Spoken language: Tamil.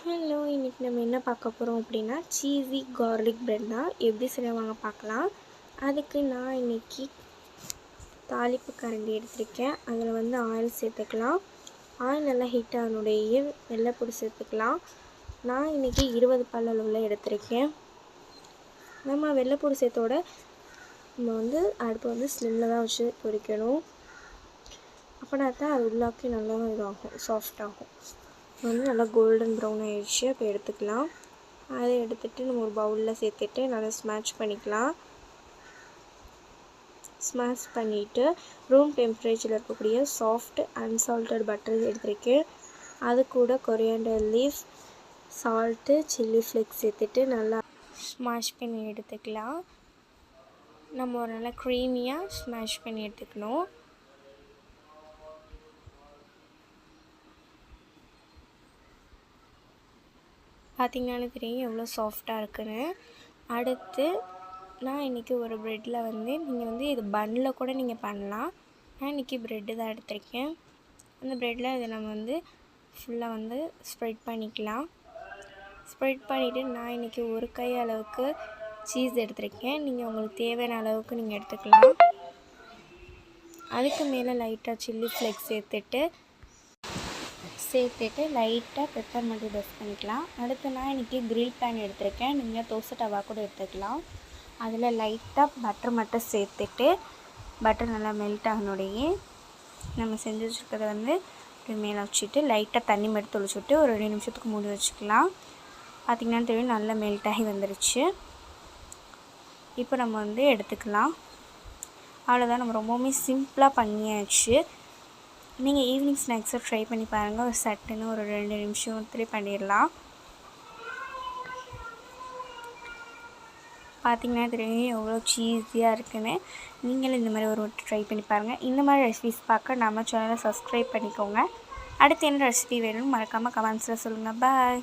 ஹலோ, இன்றைக்கி நம்ம என்ன பார்க்க போகிறோம் அப்படின்னா சீஸி கார்லிக் பிரெட் தான். எப்படி செய்வாங்க பார்க்கலாம். அதுக்கு நான் இன்றைக்கி தாளிப்பு கரண்டி எடுத்திருக்கேன். அதில் வந்து ஆயில் சேர்த்துக்கலாம். ஆயில் நல்லா ஹீட் ஆனோடைய வெள்ளைப்பூடு சேர்த்துக்கலாம். நான் இன்றைக்கி 20 பல் அளவில் எடுத்திருக்கேன். நம்ம வெள்ளைப்பூடு சேர்த்தோட நம்ம வந்து அடுப்பு வந்து ஸ்லிம்மில் தான் வச்சு பொரிக்கணும். அப்படின்னா தான் அது உள்ளாக்கி நல்லா இதாகும், சாஃப்டாகும். வந்து நல்லா கோல்டன் ப்ரௌன் ஆகிடுச்சு. அப்போ எடுத்துக்கலாம். அதை எடுத்துகிட்டு நம்ம ஒரு பவுலில் சேர்த்துட்டு நல்லா ஸ்மாஷ் பண்ணிக்கலாம். ஸ்மாஷ் பண்ணிவிட்டு ரூம் டெம்பரேச்சரில் இருக்கக்கூடிய சாஃப்ட் அன்சால்ட்டட் பட்டர் எடுத்துருக்கேன். அது கூட coriander leaf, salt, chilli flakes சேர்த்துட்டு நல்லா ஸ்மாஷ் பண்ணி எடுத்துக்கலாம். நம்ம ஒரு நல்லா க்ரீமியாக ஸ்மாஷ் பண்ணி எடுத்துக்கணும். பார்த்திங்கனாலே தெரியும் எவ்வளோ சாஃப்டாக இருக்குன்னு. அடுத்து நான் இன்றைக்கி ஒரு ப்ரெட்டில் வந்து நீங்கள் வந்து இது பன்னில் கூட நீங்கள் பண்ணலாம். நான் இன்றைக்கி ப்ரெட்டு தான் எடுத்திருக்கேன். அந்த ப்ரெட்டில் இதை நம்ம வந்து ஃபுல்லாக வந்து ஸ்ப்ரெட் பண்ணிக்கலாம். ஸ்ப்ரெட் பண்ணிவிட்டு நான் இன்றைக்கி ஒரு கை அளவுக்கு சீஸ் எடுத்திருக்கேன். நீங்கள் உங்களுக்கு தேவையான அளவுக்கு நீங்கள் எடுத்துக்கலாம். அதுக்கு மேலே லைட்டாக சில்லி ஃப்ளேக்ஸ் சேர்த்துட்டு லைட்டாக பெப்பர் மட்டும் டஸ்ட் பண்ணிக்கலாம். அடுத்து நான் இன்றைக்கி கிரில் பேன் எடுத்திருக்கேன். நீங்கள் தோசை டவா கூட எடுத்துக்கலாம். அதில் லைட்டாக பட்டர் மட்டும் சேர்த்துட்டு பட்டர் நல்லா மெல்ட் ஆகணுடையே நம்ம செஞ்சு வச்சுருக்கிறத வந்து மேலே வச்சுட்டு லைட்டாக தண்ணி மட்டும் தொளிச்சுட்டு ஒரு 2 நிமிஷத்துக்கு மூடி வச்சுக்கலாம். பார்த்திங்கன்னா தெரியும் நல்லா மெல்ட் ஆகி வந்துருச்சு. இப்போ நம்ம வந்து எடுத்துக்கலாம். அவ்வளோதான், நம்ம ரொம்பவுமே சிம்பிளாக பண்ணியாச்சு. நீங்கள் ஈவினிங் ஸ்நாக்ஸை ட்ரை பண்ணி பாருங்கள். ஒரு சட்டுன்னு ஒரு 2 நிமிஷத்துலேயே பண்ணிடலாம். பார்த்திங்கன்னா தெரியும் எவ்வளோ சீஸியாக இருக்குன்னு. நீங்களும் இந்த மாதிரி ஒரு ட்ரை பண்ணி பாருங்கள். இந்த மாதிரி ரெசிபிஸ் பார்க்க நம்ம சேனலை சப்ஸ்கிரைப் பண்ணிக்கோங்க. அடுத்து என்ன ரெசிபி வேணும்னு மறக்காமல் கமெண்ட்ஸில் சொல்லுங்கள். பாய்.